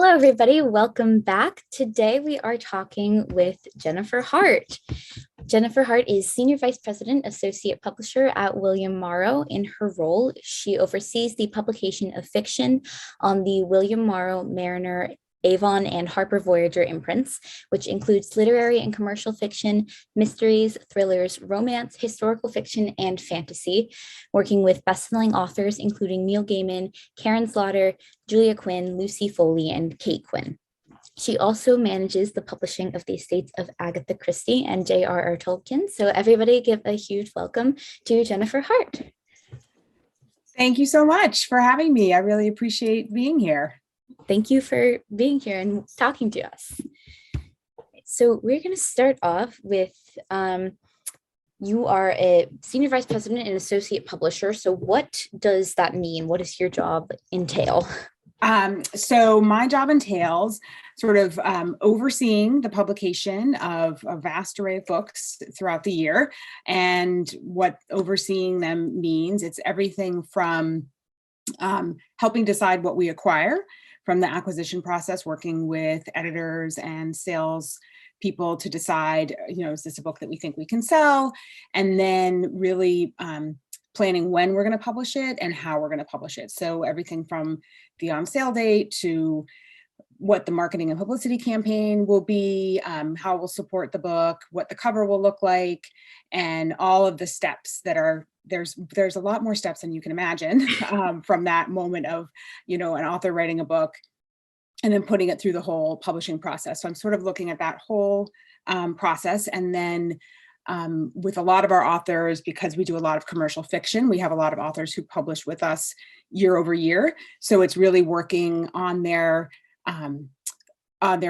Hello, everybody. Welcome back. Today we are talking with Jennifer Hart. Jennifer Hart is Senior Vice President, Associate Publisher at William Morrow. In her role, she oversees the publication of fiction on the William Morrow, Mariner, Avon, and Harper Voyager imprints, which includes literary and commercial fiction, mysteries, thrillers, romance, historical fiction, and fantasy, working with best-selling authors including Neil Gaiman, Karen Slaughter, Julia Quinn, Lucy Foley, and Kate Quinn. She also manages the publishing of the estates of Agatha Christie and J.R.R. Tolkien. So everybody give a huge welcome to Jennifer Hart. Thank you so much for having me. I really appreciate being here. Thank you for being here and talking to us. So we're going to start off with, you are a Senior Vice President and Associate Publisher. So what does that mean? What does your job entail? So my job entails sort of overseeing the publication of a vast array of books throughout the year. And what overseeing them means, it's everything from helping decide what we acquire from the acquisition process, working with editors and sales people to decide, is this a book that we think we can sell? And then really planning when we're going to publish it and how we're going to publish it. So everything from the on sale date to what the marketing and publicity campaign will be, how we'll support the book, what the cover will look like, and all of the steps that are, there's a lot more steps than you can imagine from that moment of, an author writing a book and then putting it through the whole publishing process. So I'm sort of looking at that whole process. And then with a lot of our authors, because we do a lot of commercial fiction, we have a lot of authors who publish with us year over year. So it's really working on their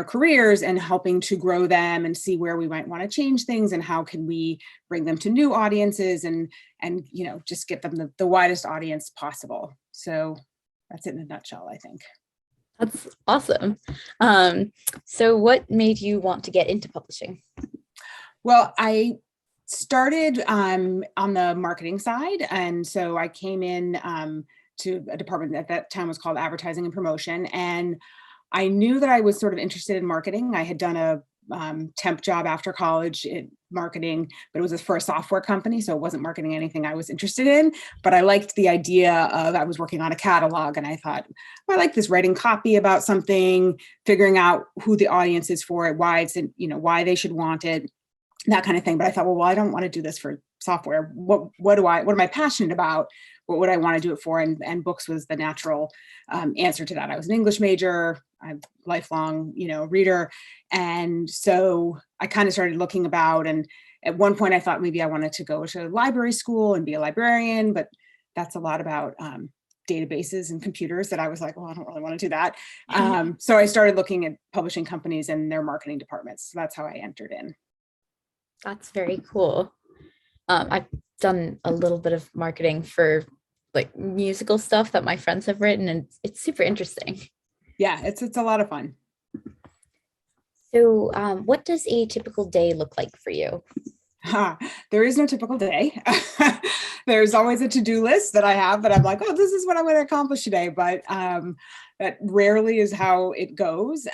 careers and helping to grow them and see where we might want to change things and how can we bring them to new audiences and just get them the widest audience possible. So that's it in a nutshell, I think. That's awesome. So what made you want to get into publishing? Well, I started on the marketing side. And so I came in to a department at that time was called Advertising and Promotion. And I knew that I was sort of interested in marketing. I had done a temp job after college in marketing, but it was for a software company. So it wasn't marketing anything I was interested in, but I liked the idea of, I was working on a catalog and I thought, well, I like this writing copy about something, figuring out who the audience is for it, why it's, why they should want it, that kind of thing. But I thought, well, I don't want to do this for software. What am I passionate about? What would I want to do it for? And books was the natural answer to that. I was an English major, I'm a lifelong, reader. And so I kind of started looking about, and at one point I thought maybe I wanted to go to library school and be a librarian, but that's a lot about databases and computers that I was like, well, I don't really want to do that. So I started looking at publishing companies and their marketing departments. So that's how I entered in. That's very cool. I've done a little bit of marketing for like musical stuff that my friends have written, and it's super interesting. Yeah, it's a lot of fun. So what does a typical day look like for you? There is no typical day. There's always a to-do list that I have that I'm like, oh, this is what I'm going to accomplish today. But that rarely is how it goes.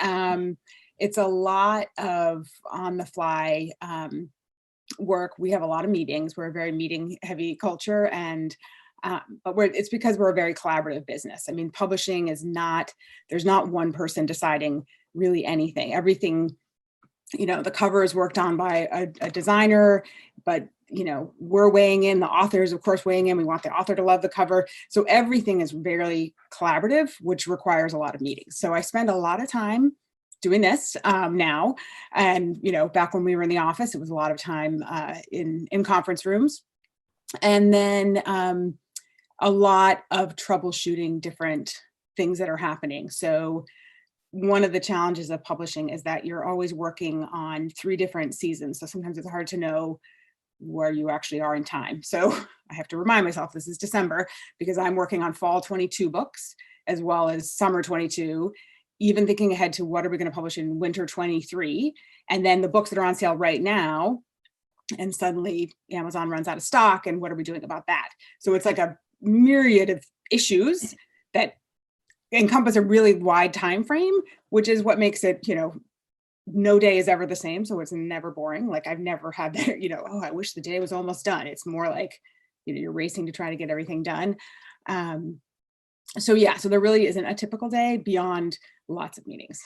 It's a lot of on the fly work. We have a lot of meetings. We're a very meeting heavy culture, and but it's because we're a very collaborative business. I mean, publishing is there's not one person deciding really anything. Everything, the cover is worked on by a designer, but we're weighing in, the authors, of course, weighing in. We want the author to love the cover. So everything is very collaborative, which requires a lot of meetings. So I spend a lot of time doing this now. And, back when we were in the office, it was a lot of time in conference rooms. And then a lot of troubleshooting different things that are happening. So one of the challenges of publishing is that you're always working on 3 different seasons. So sometimes it's hard to know where you actually are in time. So I have to remind myself this is December because I'm working on fall 22 books as well as summer 22, even thinking ahead to what are we going to publish in winter 23. And then the books that are on sale right now, and suddenly Amazon runs out of stock, and what are we doing about that? So it's like a myriad of issues that encompass a really wide time frame, which is what makes it, no day is ever the same. So it's never boring. Like I've never had that, oh, I wish the day was almost done. It's more like, you're racing to try to get everything done. So there really isn't a typical day beyond lots of meetings.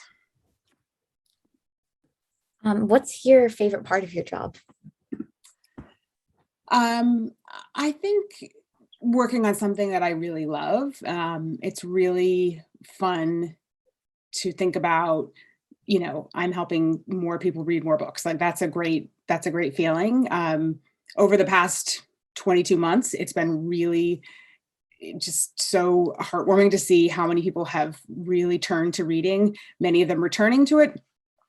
What's your favorite part of your job? I think working on something that I really love. It's really fun to think about, I'm helping more people read more books. Like that's a great feeling. Over the past 22 months, it's been really just so heartwarming to see how many people have really turned to reading, many of them returning to it,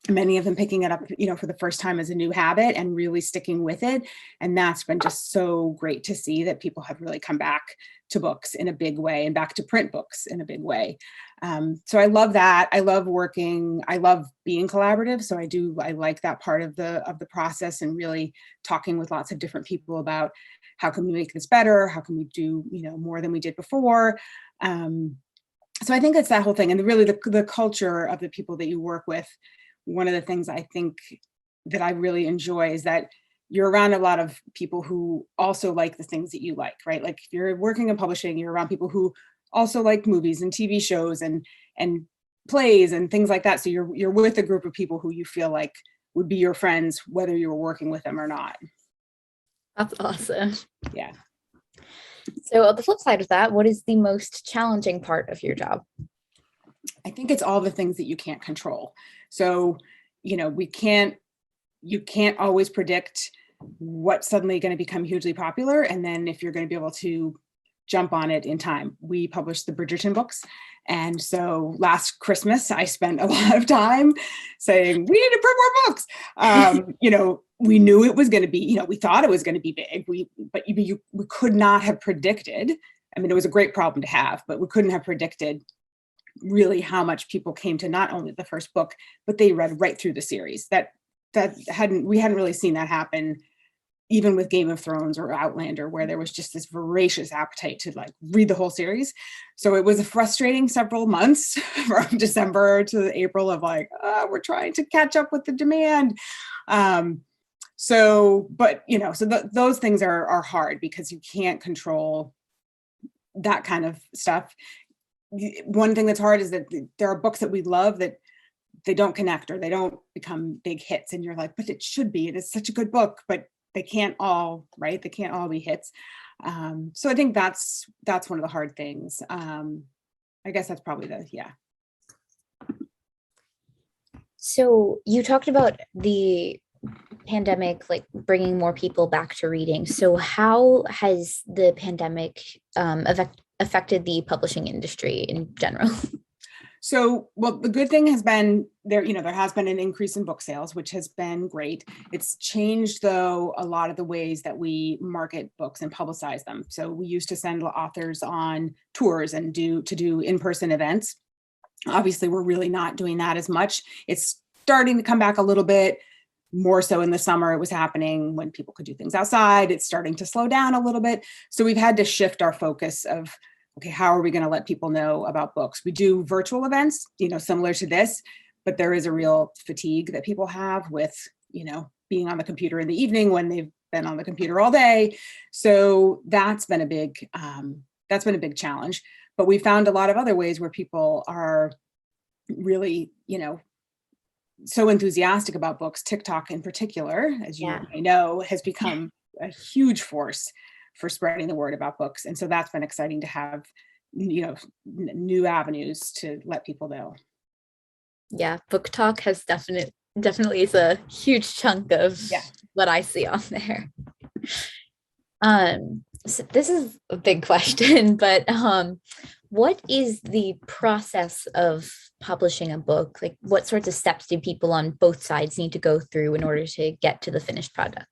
many of them picking it up, for the first time as a new habit and really sticking with it. And that's been just so great to see that people have really come back to books in a big way and back to print books in a big way. So I love that. I love working. I love being collaborative. So I like that part of the process and really talking with lots of different people about how can we make this better? How can we do, more than we did before? So I think it's that whole thing. And really the culture of the people that you work with. One of the things I think that I really enjoy is that you're around a lot of people who also like the things that you like, right? Like if you're working in publishing, you're around people who also like movies and TV shows and plays and things like that. So you're with a group of people who you feel like would be your friends, whether you were working with them or not. That's awesome. Yeah. So on the flip side of that, what is the most challenging part of your job? I think it's all the things that you can't control. So, you can't always predict what's suddenly going to become hugely popular. And then if you're going to be able to jump on it in time. We published the Bridgerton books. And so last Christmas, I spent a lot of time saying, we need to print more books. We knew it was going to be, we thought it was going to be big. We could not have predicted. I mean, it was a great problem to have, but we couldn't have predicted really how much people came to not only the first book, but they read right through the series. We hadn't really seen that happen even with Game of Thrones or Outlander, where there was just this voracious appetite to like read the whole series. So it was a frustrating several months from December to April of like, we're trying to catch up with the demand. So those things are hard because you can't control that kind of stuff. One thing that's hard is that there are books that we love that they don't connect or they don't become big hits. And you're like, but it should be, it is such a good book, but they can't all, right? They can't all be hits. So I think that's one of the hard things. I guess that's probably yeah. So you talked about the pandemic, like bringing more people back to reading. So how has the pandemic affected the publishing industry in general? So, well, the good thing has been there has been an increase in book sales, which has been great. It's changed, though, a lot of the ways that we market books and publicize them. So we used to send authors on tours and do in-person events. Obviously, we're really not doing that as much. It's starting to come back a little bit. More so in the summer, it was happening when people could do things outside. It's starting to slow down a little bit. So we've had to shift our focus of, okay, how are we going to let people know about books? We do virtual events, similar to this, but there is a real fatigue that people have with, being on the computer in the evening when they've been on the computer all day. So that's been a big challenge. But we found a lot of other ways where people are really, so enthusiastic about books. TikTok in particular, as you may know, has become a huge force for spreading the word about books. And so that's been exciting to have, new avenues to let people know. Yeah, Book Talk has definitely is a huge chunk of what I see on there. So this is a big question, but what is the process of publishing a book? Like, what sorts of steps do people on both sides need to go through in order to get to the finished product?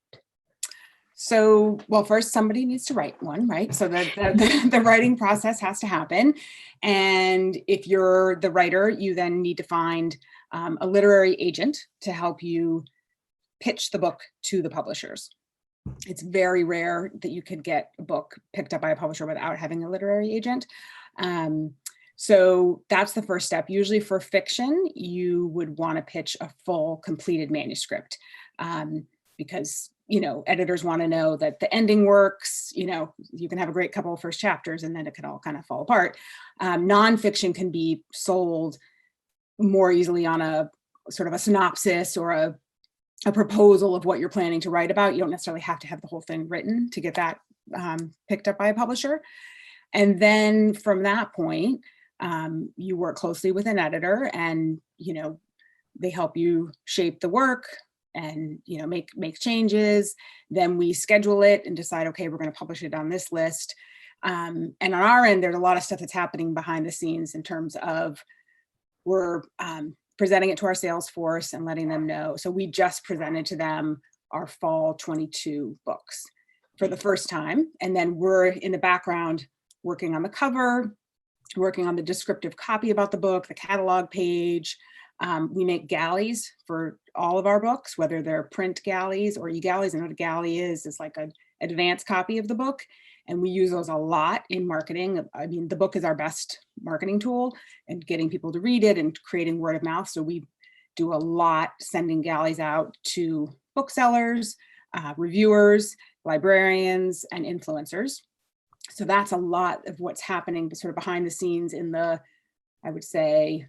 So, well, first somebody needs to write one, right? So the writing process has to happen. And if you're the writer, you then need to find a literary agent to help you pitch the book to the publishers. It's very rare that you could get a book picked up by a publisher without having a literary agent. So that's the first step. Usually for fiction, you would want to pitch a full completed manuscript, because editors want to know that the ending works. You can have a great couple of first chapters and then it can all kind of fall apart. Nonfiction can be sold more easily on a sort of a synopsis or a proposal of what you're planning to write about. You don't necessarily have to have the whole thing written to get that picked up by a publisher. And then from that point, you work closely with an editor, and they help you shape the work and make changes. Then we schedule it and decide, okay, we're going to publish it on this list. And on our end, there's a lot of stuff that's happening behind the scenes in terms of we're presenting it to our sales force and letting them know. So we just presented to them our fall 22 books for the first time. And then we're in the background working on the cover, working on the descriptive copy about the book, the catalog page. We make galleys for all of our books, whether they're print galleys or e-galleys. And what a galley is like an advanced copy of the book. And we use those a lot in marketing. I mean, the book is our best marketing tool and getting people to read it and creating word of mouth. So we do a lot sending galleys out to booksellers, reviewers, librarians, and influencers. So that's a lot of what's happening sort of behind the scenes in the, I would say,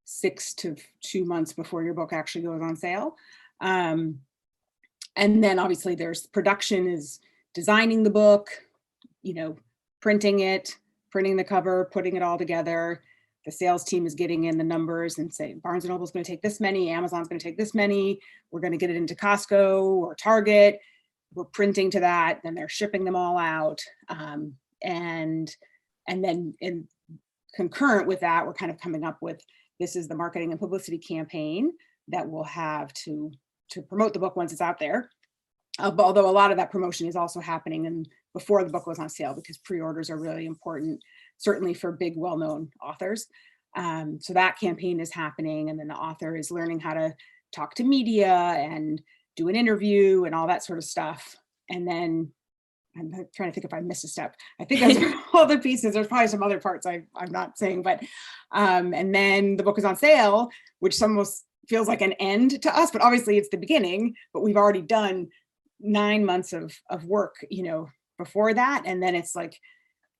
6 to 2 months before your book actually goes on sale. And then obviously there's production, is designing the book, printing it, printing the cover, putting it all together. The sales team is getting in the numbers and say, Barnes & Noble's going to take this many, Amazon's going to take this many, we're going to get it into Costco or Target. We're printing to that, then they're shipping them all out. And then in concurrent with that, we're kind of coming up with, this is the marketing and publicity campaign that we'll have to promote the book once it's out there. Although a lot of that promotion is also happening before the book goes on sale, because pre-orders are really important, certainly for big, well-known authors. So that campaign is happening, and then the author is learning how to talk to media and do an interview and all that sort of stuff. And then I'm trying to think if I missed a step. I think those are all the pieces. There's probably some other parts I'm not saying, but and then the book is on sale, which almost feels like an end to us, but obviously it's the beginning. But we've already done 9 months of work, before that, and then it's like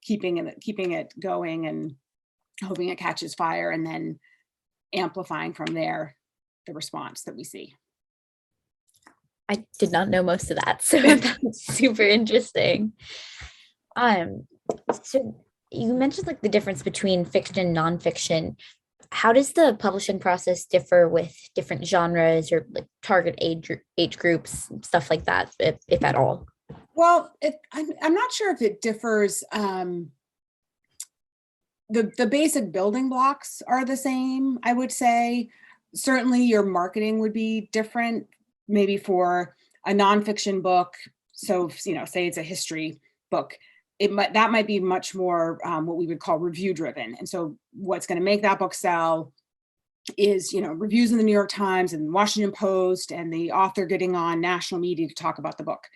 keeping it going and hoping it catches fire, and then amplifying from there the response that we see. I did not know most of that, so that's super interesting. So you mentioned like the difference between fiction and nonfiction. How does the publishing process differ with different genres or like target age groups, stuff like that, if at all? Well, I'm not sure if it differs. The basic building blocks are the same, I would say. Certainly your marketing would be different, maybe for a nonfiction book. So, say it's a history book, that might be much more what we would call review driven. And so what's going to make that book sell is, reviews in the New York Times and Washington Post and the author getting on national media to talk about the book.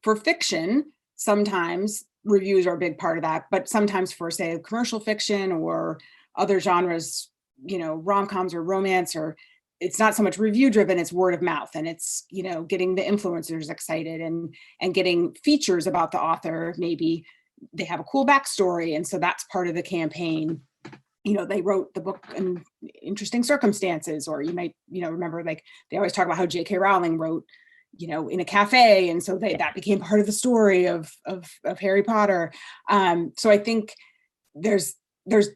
For fiction, sometimes reviews are a big part of that, but sometimes for, say, commercial fiction or other genres, rom-coms or romance, or it's not so much review driven, it's word of mouth, and it's, getting the influencers excited and getting features about the author. Maybe they have a cool backstory, and so that's part of the campaign. They wrote the book in interesting circumstances, or you might, remember, like, they always talk about how J.K. Rowling wrote, in a cafe, and so that became part of the story of Harry Potter. So I think there's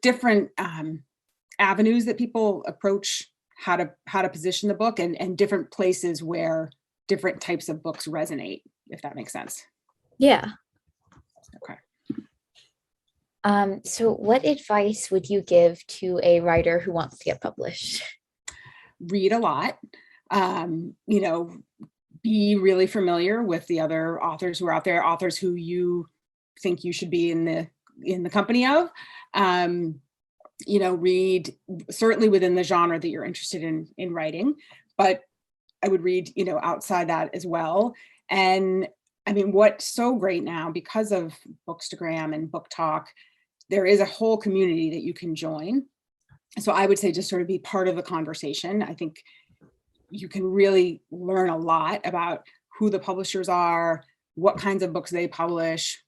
different avenues that people approach how to position the book, and different places where different types of books resonate, if that makes sense. Yeah. Okay. So what advice would you give to a writer who wants to get published? Read a lot. Be really familiar with the other authors who are out there, authors who you think you should be in the company of. Read certainly within the genre that you're interested in writing, but I would read, outside that as well. And I mean, what's so great now, because of Bookstagram and Book Talk, there is a whole community that you can join. So I would say just sort of be part of the conversation. I think you can really learn a lot about who the publishers are, what kinds of books they publish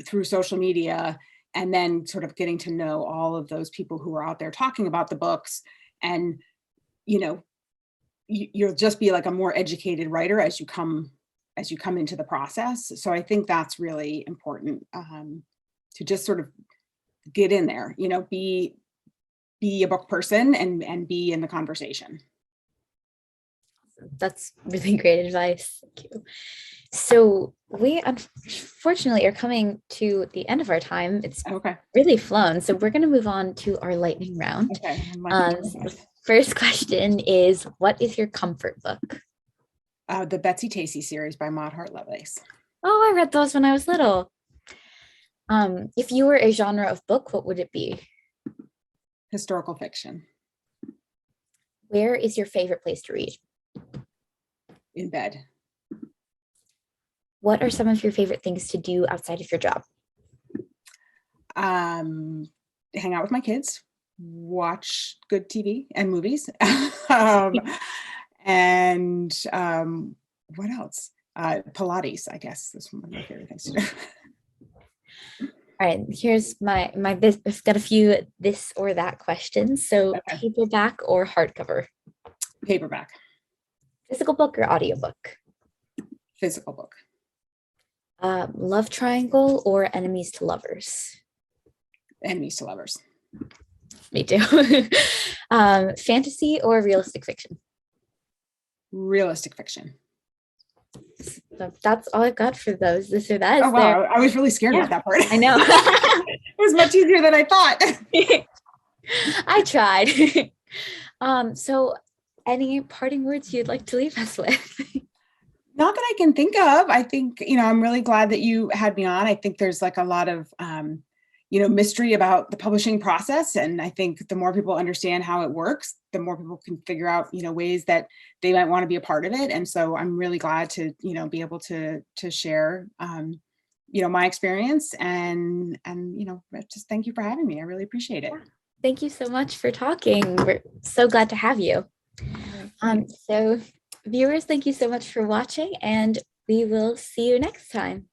through social media, and then sort of getting to know all of those people who are out there talking about the books. And, you'll just be like a more educated writer as you come into the process. So I think that's really important, to just sort of get in there, be a book person and be in the conversation. That's really great advice. Thank you. So we unfortunately are coming to the end of our time. It's really flown. So we're going to move on to our lightning round. Okay. So the first question is, what is your comfort book? The Betsy Tacy series by Maud Hart Lovelace. Oh, I read those when I was little. If you were a genre of book, what would it be? Historical fiction. Where is your favorite place to read? In bed. What are some of your favorite things to do outside of your job? Hang out with my kids, watch good TV and movies. And what else? Pilates, I guess, is one of my favorite things to do. All right, here's my I've got a few this or that questions. So paperback or hardcover? Paperback. Physical book or audiobook? Physical book. Love triangle or enemies to lovers? Enemies to lovers. Me too. Fantasy or realistic fiction? Realistic fiction. So that's all I've got for those. This or that. Oh, wow. I was really scared about that part. I know. It was much easier than I thought. I tried. So any parting words you'd like to leave us with? Not that I can think of. I think, I'm really glad that you had me on. I think there's like a lot of, mystery about the publishing process. And I think the more people understand how it works, the more people can figure out, ways that they might want to be a part of it. And so I'm really glad to, be able to share, my experience and, just thank you for having me. I really appreciate it. Thank you so much for talking. We're so glad to have you. So viewers, thank you so much for watching, and we will see you next time.